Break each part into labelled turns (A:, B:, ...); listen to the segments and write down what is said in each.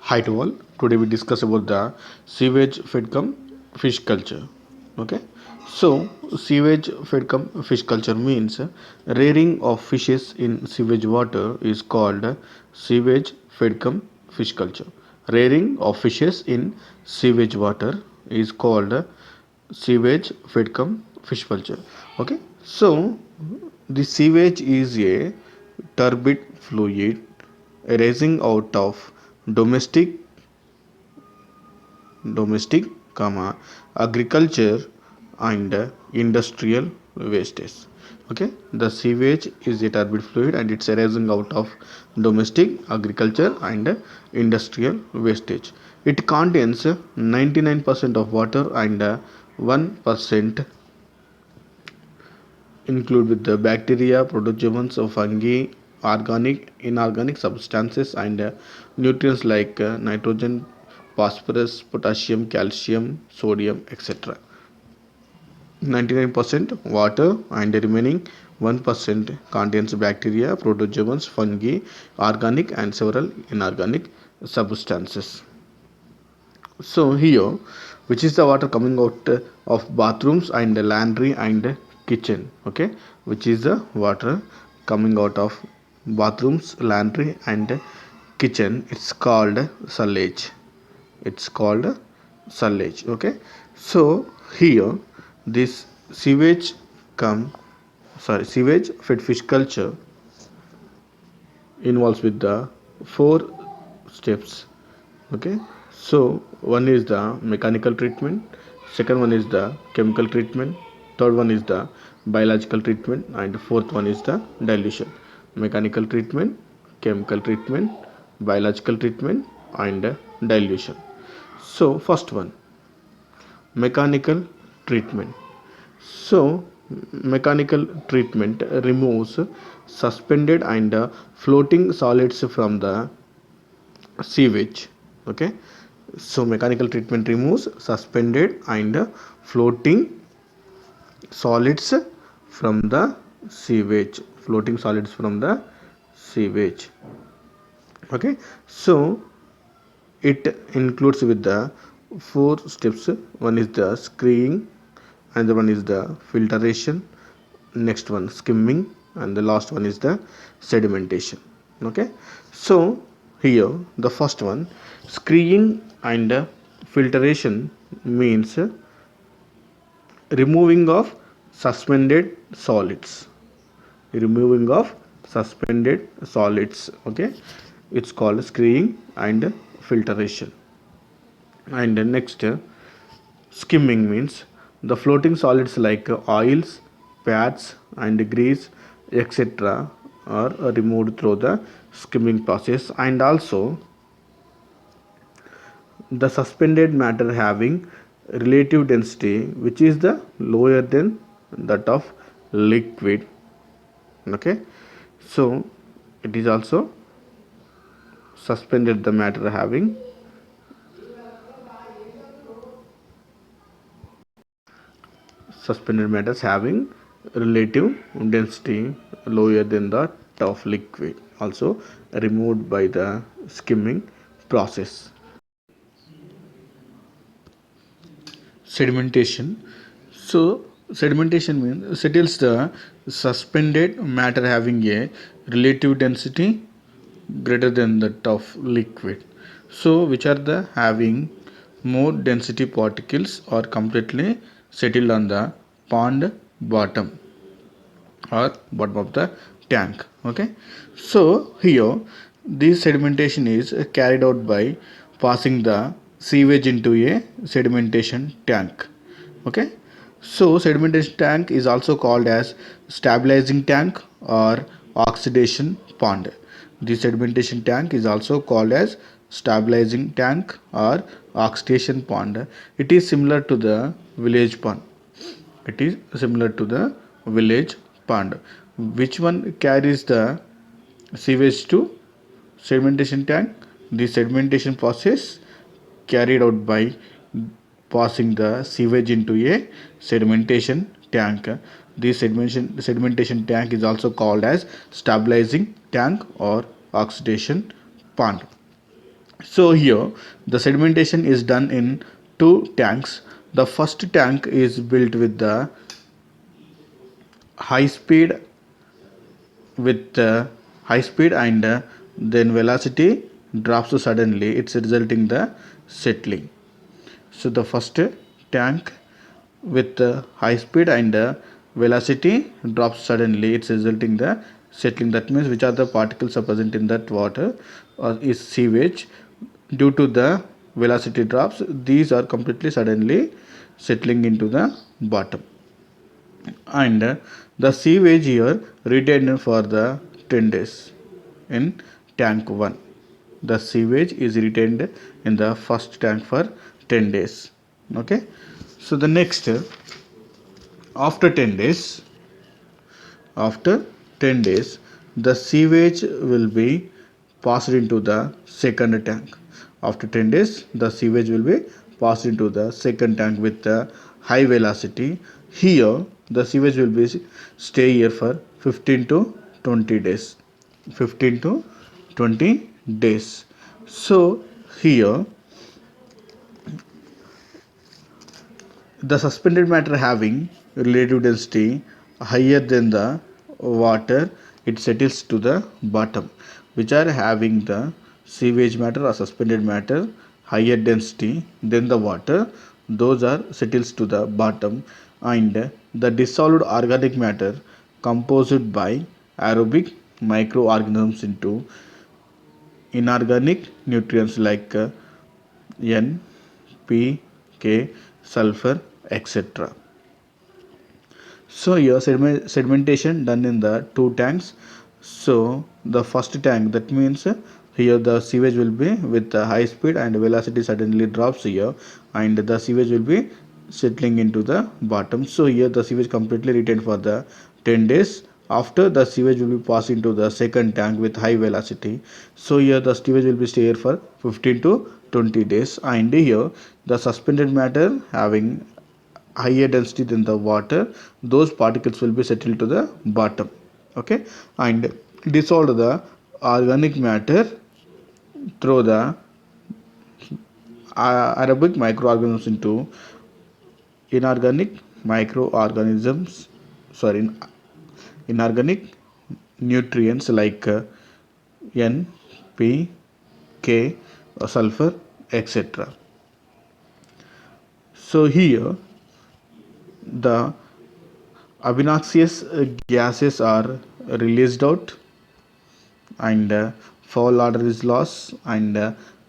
A: Hi to all. Today we discuss about the sewage fed cum fish culture. Okay. So sewage fed cum fish culture means rearing of fishes in sewage water is called sewage fed cum fish culture. Rearing of fishes in sewage water is called sewage fed cum fish culture. Okay. So the sewage is a turbid fluid arising out of domestic domestic agriculture and industrial wastes. Okay, the sewage is a turbid fluid and it's arising out of domestic agriculture and industrial wastage. It contains 99% of water and 1% include with the bacteria, protozoans of fungi, organic, inorganic substances, and nutrients like nitrogen, phosphorus, potassium, calcium, sodium, etc. 99% water and the remaining 1% contains bacteria, protozoans, fungi, organic, and several inorganic substances. So here, which is the water coming out of bathrooms and the laundry and kitchen. Okay, which is the water coming out of bathrooms, laundry and kitchen. It's called sewage. It's called sewage. Okay, so here this sewage come sewage fed fish culture involves with the four steps. Okay, so one is the mechanical treatment, second one is the chemical treatment, third one is the biological treatment, and fourth one is the dilution. Mechanical treatment, chemical treatment, biological treatment, and dilution. So first one, mechanical treatment. So mechanical treatment removes suspended and floating solids from the sewage. Okay, so mechanical treatment removes suspended and floating solids from the sewage. Floating solids from the sewage. Okay, so it includes with the four steps. One is the screening, another one is the filtration, next one skimming, and the last one is the sedimentation. Okay, so here the first one, screening and filtration means removing of suspended solids. Removing of suspended solids. Okay, it's called screening and filtration. And next, skimming means the floating solids like oils, fats, and grease, etc., are removed through the skimming process. And also the suspended matter having relative density which is the lower than that of liquid. Okay, so it is also suspended the matter having suspended matters having relative density lower than that of liquid, also removed by the skimming process. Sedimentation. So sedimentation means settles the suspended matter having a relative density greater than that of liquid. So which are the having more density particles or completely settled on the pond bottom or bottom of the tank. Okay, so here this sedimentation is carried out by passing the sewage into a sedimentation tank. Okay, so sedimentation tank is also called as stabilizing tank or oxidation pond. The sedimentation tank is also called as stabilizing tank or oxidation pond. It is similar to the village pond. It is similar to the village pond. Which one carries the sewage to sedimentation tank? The sedimentation process carried out by passing the sewage into a sedimentation tank. This sedimentation tank is also called as stabilizing tank or oxidation pond. So here the sedimentation is done in two tanks. The first tank is built with the high speed high speed and then velocity drops suddenly, it's resulting the settling. So the first tank with high speed and velocity drops suddenly, it's resulting the settling. That means which are the particles are present in that water is sewage. Due to the velocity drops, these are completely suddenly settling into the bottom. And the sewage here retained for the 10 days in tank 1. The sewage is retained in the first tank for 10 days. Okay. So the next, after 10 days, after 10 days, the sewage will be passed into the second tank. After 10 days, the sewage will be passed into the second tank with the high velocity. Here, the sewage will be stay here for 15 to 20 days. 15 to 20 days. So, here the suspended matter having relative density higher than the water, it settles to the bottom. Which are having the sewage matter or suspended matter higher density than the water, those are settles to the bottom. And the dissolved organic matter composed by aerobic microorganisms into inorganic nutrients like N, P, K, sulfur, etc. So here sedimentation done in the two tanks. So the first tank, that means here the sewage will be with high speed and velocity suddenly drops here, and the sewage will be settling into the bottom. So here the sewage completely retained for the 10 days. After the sewage will be passed into the second tank with high velocity. So here the sewage will be stay here for 15 to 20 days, and here the suspended matter having higher density than the water, those particles will be settled to the bottom. Okay, and dissolve the organic matter through the aerobic microorganisms into inorganic microorganisms, sorry, inorganic nutrients like N, P, K, sulfur, etc. So here the obnoxious gases are released out, and foul odor is lost, and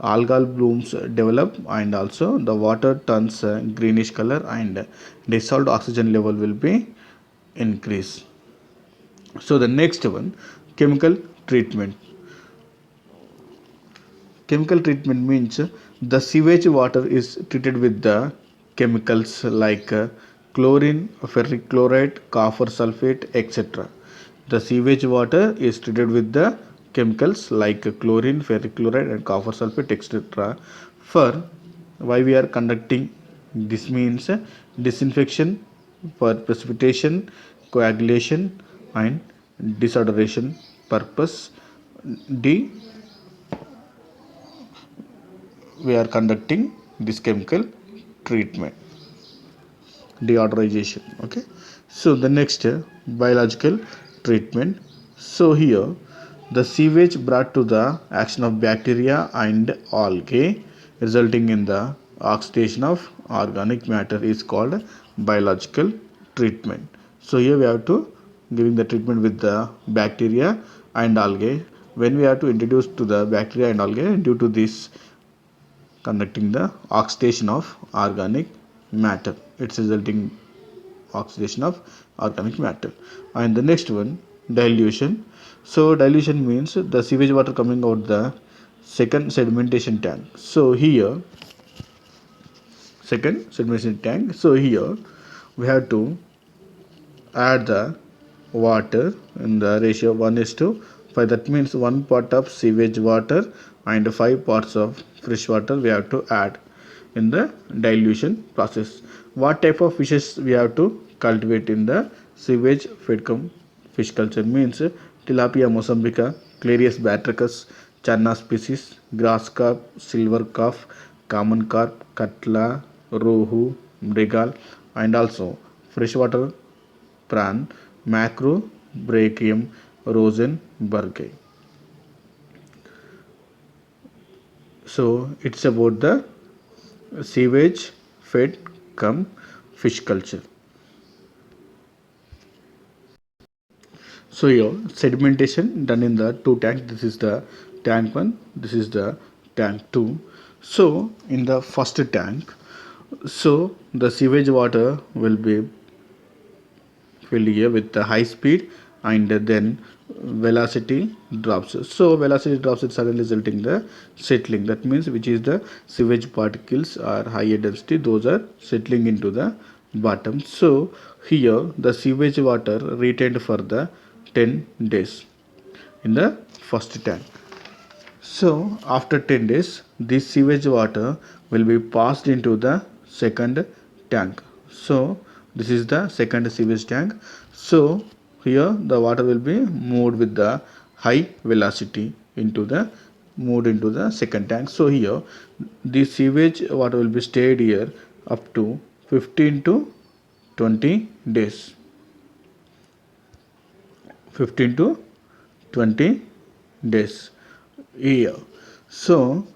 A: algal blooms develop, and also the water turns greenish color, and dissolved oxygen level will be increased. So the next one, chemical treatment. Chemical treatment means the sewage water is treated with the chemicals like chlorine, ferric chloride, copper sulfate, etc. The sewage water is treated with the chemicals like chlorine, ferric chloride, and copper sulfate, etc. For why we are conducting this means disinfection, for precipitation, coagulation, and deodorization purpose. D, we are conducting this chemical treatment, deodorization. Okay, so the next biological treatment. So here the sewage brought to the action of bacteria and algae resulting in the oxidation of organic matter is called biological treatment. So here we have to giving the treatment with the bacteria and algae. When we have to introduce to the bacteria and algae, due to this conducting the oxidation of organic matter, it's resulting oxidation of organic matter. And the next one, dilution. So dilution means the sewage water coming out the second sedimentation tank. So here second sedimentation tank, so here we have to add the water in the ratio 1:5. That means 1 part of sewage water and 5 parts of fresh water we have to add in the dilution process. What type of fishes we have to cultivate in the sewage fed cum fish culture means tilapia mosambica, Clarius batrachus, Channa species, grass carp, silver carp, common carp, katla, rohu, mrigal, and also freshwater prawn, macro, brachium, rosenbergi. So it's about the sewage fed cum fish culture. So here sedimentation done in the two tanks. This is the tank one. This is the tank two. So in the first tank, so the sewage water will be filled here with the high speed, and then velocity drops. So velocity drops it suddenly resulting the settling. That means which is the sewage particles are higher density. Those are settling into the bottom. So here the sewage water retained for the 10 days in the first tank. So after 10 days, this sewage water will be passed into the second tank. So this is the second sewage tank. So here the water will be moved with the high velocity into the moved into the second tank. So here the sewage water will be stayed here up to 15 to 20 days. 15 to 20 days here. So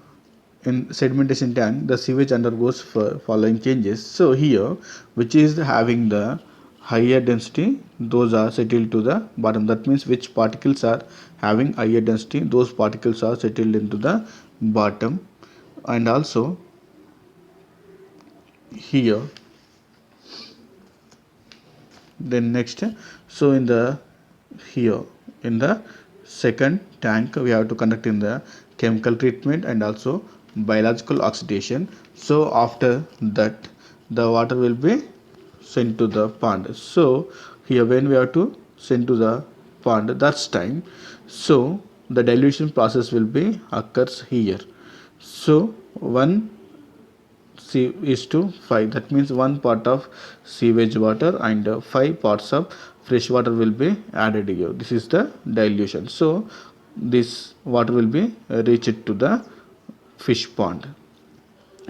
A: in sedimentation tank, the sewage undergoes following changes. So here, which is having the higher density, those are settled to the bottom. That means which particles are having higher density, those particles are settled into the bottom. And also here, then next, so in the here in the second tank we have to conduct in the chemical treatment and also biological oxidation. So after that the water will be sent to the pond. So here when we have to send to the pond, that's time, so the dilution process will be occurs here. So 1 is to 5, that means 1 part of sewage water and 5 parts of fresh water will be added here. This is the dilution. So this water will be reached to the fish pond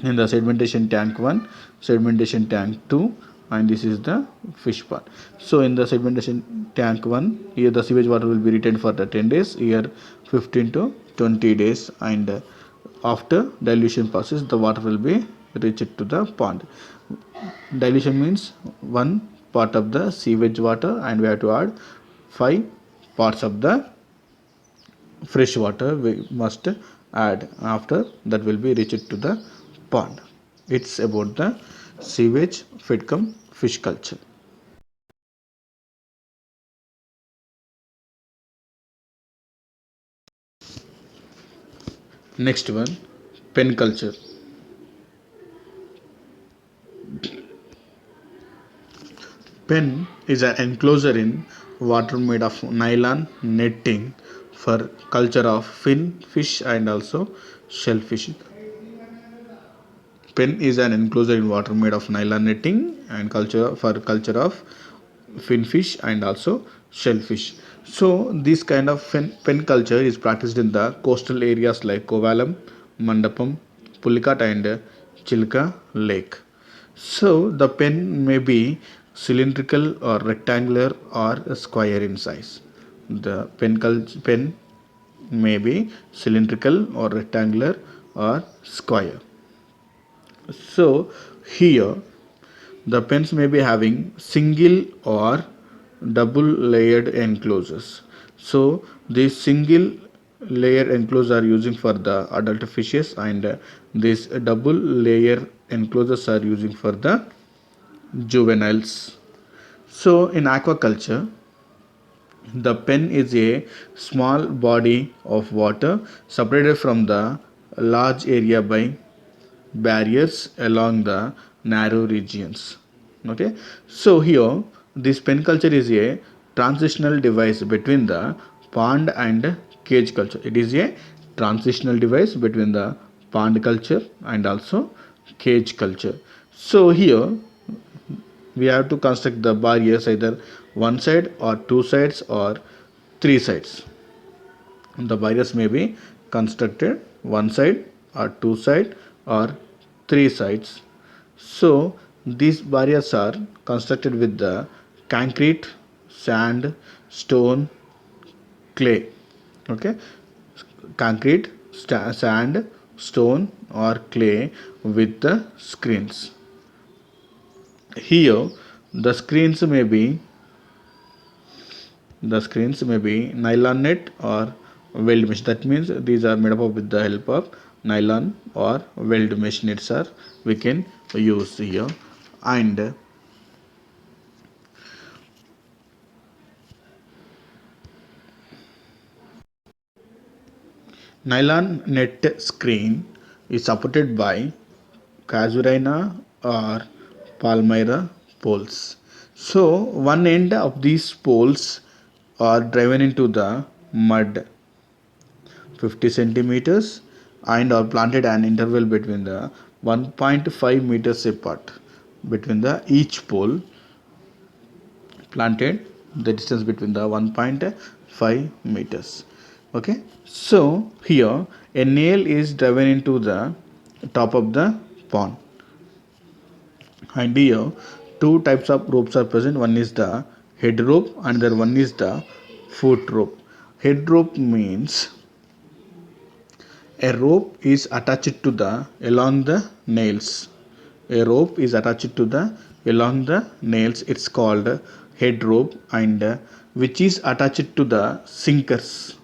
A: in the sedimentation tank 1, sedimentation tank 2, and this is the fish pond. So in the sedimentation tank 1, here the sewage water will be retained for the 10 days, here 15 to 20 days, and after dilution process the water will be reached to the pond. Dilution means 1 part of the sewage water and we have to add 5 parts of the fresh water we must add, after that will be reached to the pond. It's about the sewage fed cum fish culture. Next one, pen culture. Pen is an enclosure in water made of nylon netting for culture of fin fish and also shellfish. Pen is an enclosure in water made of nylon netting and culture of finfish and also shellfish. So this kind of pen culture is practiced in the coastal areas like Kovalam, Mandapam, Pulicat and Chilka Lake. So the pen may be cylindrical or rectangular or square in size. The pen may be cylindrical or rectangular or square. So here the pens may be having single or double layered enclosures. So these single layer enclosures are using for the adult fishes and these double layer enclosures are using for the juveniles. So in aquaculture, the pen is a small body of water separated from the large area by barriers along the narrow regions. Okay, so here this pen culture is a transitional device between the pond and cage culture. It is a transitional device between the pond culture and also cage culture. So here we have to construct the barriers either one side or two sides or three sides. The barriers may be constructed one side or two side or three sides. So these barriers are constructed with the concrete, sand, stone, clay. Okay, concrete, sand, stone or clay with the screens. Here the screens may be nylon net or weld mesh. That means these are made up with the help of nylon or weld mesh nets are we can use here. And nylon net screen is supported by casuarina or palmyra poles. So one end of these poles are driven into the mud 50 centimeters and are planted an interval between the 1.5 meters apart between the each pole planted the distance between the 1.5 meters. Okay, so here a nail is driven into the top of the pond, and here two types of ropes are present. One is the head rope, another one is the foot rope. Head rope means a rope is attached to the along the nails. A rope is attached to the along the nails. It's called head rope, and which is attached to the sinkers.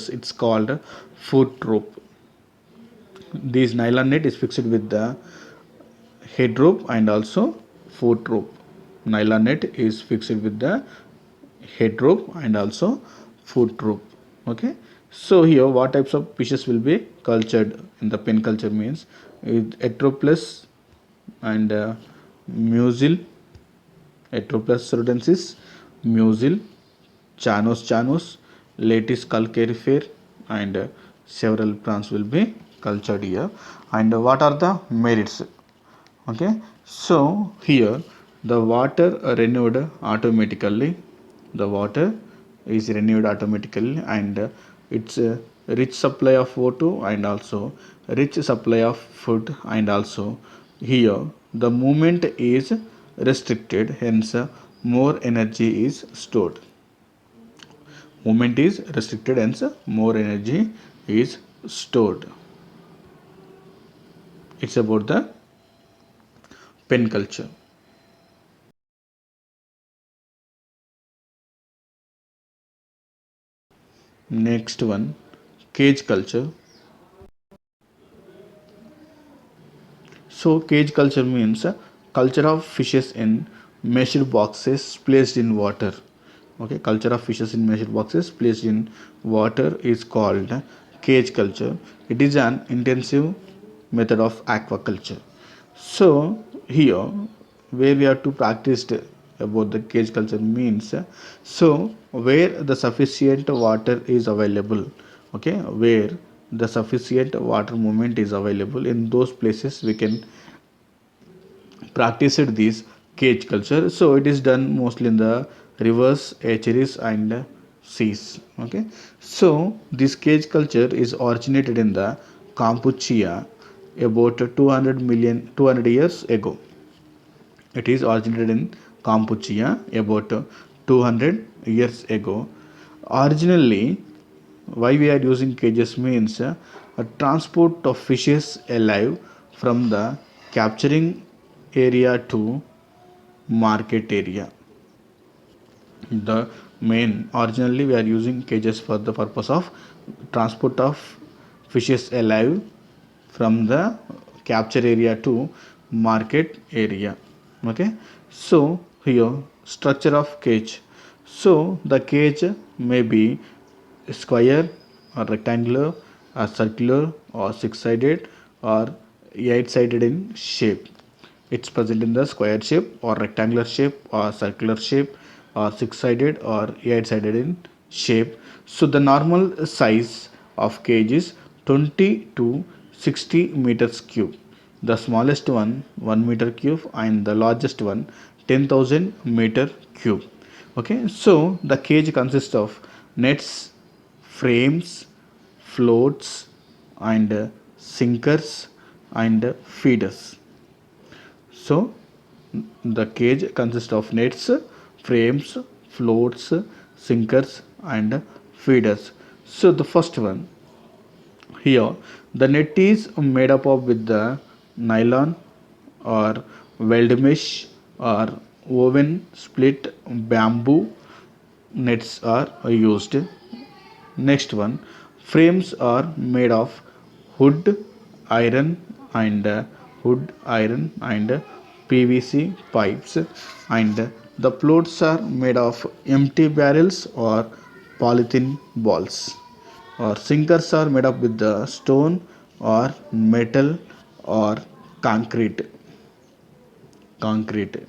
A: It's called foot rope. This nylon net is fixed with the head rope and also foot rope. Nylon net is fixed with the head rope and also foot rope. Okay, so here what types of fishes will be cultured in the pen culture means Atroplus and musil, Atroplus sudensis, musil, chanos, Latis calcarifera, and several plants will be cultured here. And what are the merits? Okay, so here the water renewed automatically. The water is renewed automatically, and it's a rich supply of O2 and also rich supply of food, and also here the movement is restricted, hence more energy is stored. Movement is restricted, hence more energy is stored. It's about the pen culture. Next one, cage culture. So cage culture means culture of fishes in measured boxes placed in water. Okay, culture of fishes in measured boxes placed in water is called cage culture. It is an intensive method of aquaculture. So here where we have to practice about the cage culture means so where the sufficient water is available, okay, where the sufficient water movement is available, in those places we can practice this cage culture. So it is done mostly in the rivers, estuaries and seas. Okay, so this cage culture is originated in the Kampuchea about 200 years ago. It is originated in Kampuchea about 200 years ago. Originally, why we are using cages means a transport of fishes alive from the capturing area to market area. The main originally we are using cages for the purpose of transport of fishes alive from the capture area to market area. Okay, so here structure of cage. So the cage may be square or rectangular or circular or six-sided or eight-sided in shape. It's present in the square shape or rectangular shape or circular shape or six-sided or eight-sided in shape. So the normal size of cage is 20 to 60 meters cube. The smallest one 1 meter cube and the largest one 10,000 meter cube. Okay, so the cage consists of nets frames, floats, and sinkers and feeders. So the cage consists of nets, frames, floats, sinkers and feeders. So the first one here, the net is made up of with the nylon or weld mesh or woven split bamboo nets are used. Next one, frames are made of wood, iron and PVC pipes, and the floats are made of empty barrels or polythene balls. Or sinkers are made up with the stone or metal or concrete.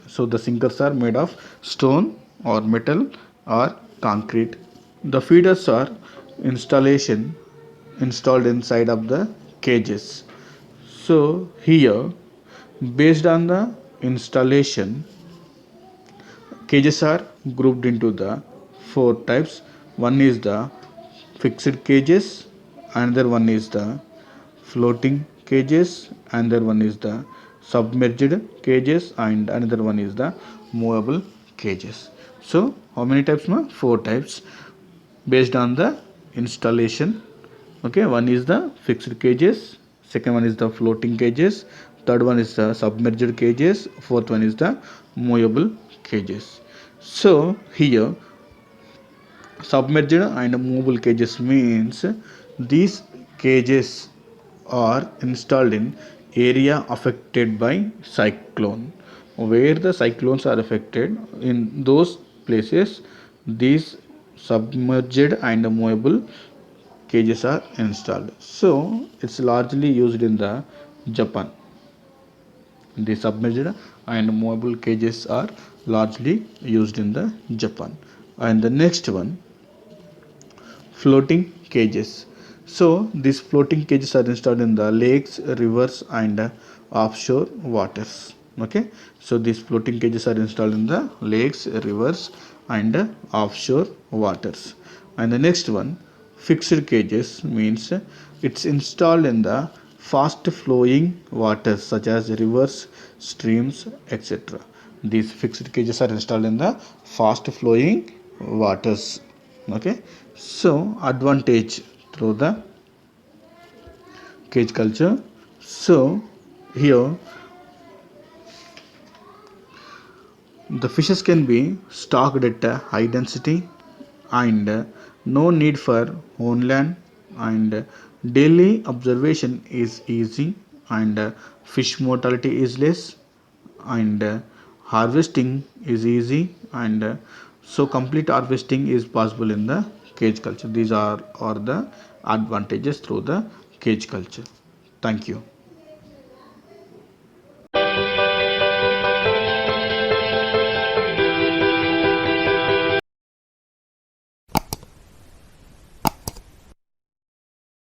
A: So the sinkers are made of stone or metal or concrete. The feeders are installed inside of the cages. So here, based on the installation, cages are grouped into the four types. One is the fixed cages, another one is the floating cages, another one is the submerged cages, and another one is the movable cages. So how many types? Four types based on the installation. Okay, one is the fixed cages, second one is the floating cages, third one is the submerged cages, fourth one is the movable cages. So here, submerged and movable cages means these cages are installed in area affected by cyclone. Where the cyclones are affected, in those places these submerged and movable cages are installed. So it's largely used in the Japan. The submerged and movable cages are largely used in the Japan. And the next one, floating cages. So these floating cages are installed in the lakes, rivers and offshore waters. Okay, so these floating cages are installed in the lakes, rivers and offshore waters. And the next one, fixed cages, means it's installed in the fast flowing waters such as rivers, streams, etc. These fixed cages are installed in the fast flowing waters. Okay, so advantage through the cage culture. So here the fishes can be stocked at a high density and no need for on land, and daily observation is easy, and fish mortality is less, and harvesting is easy, and so complete harvesting is possible in the cage culture. These are the advantages through the cage culture. Thank you.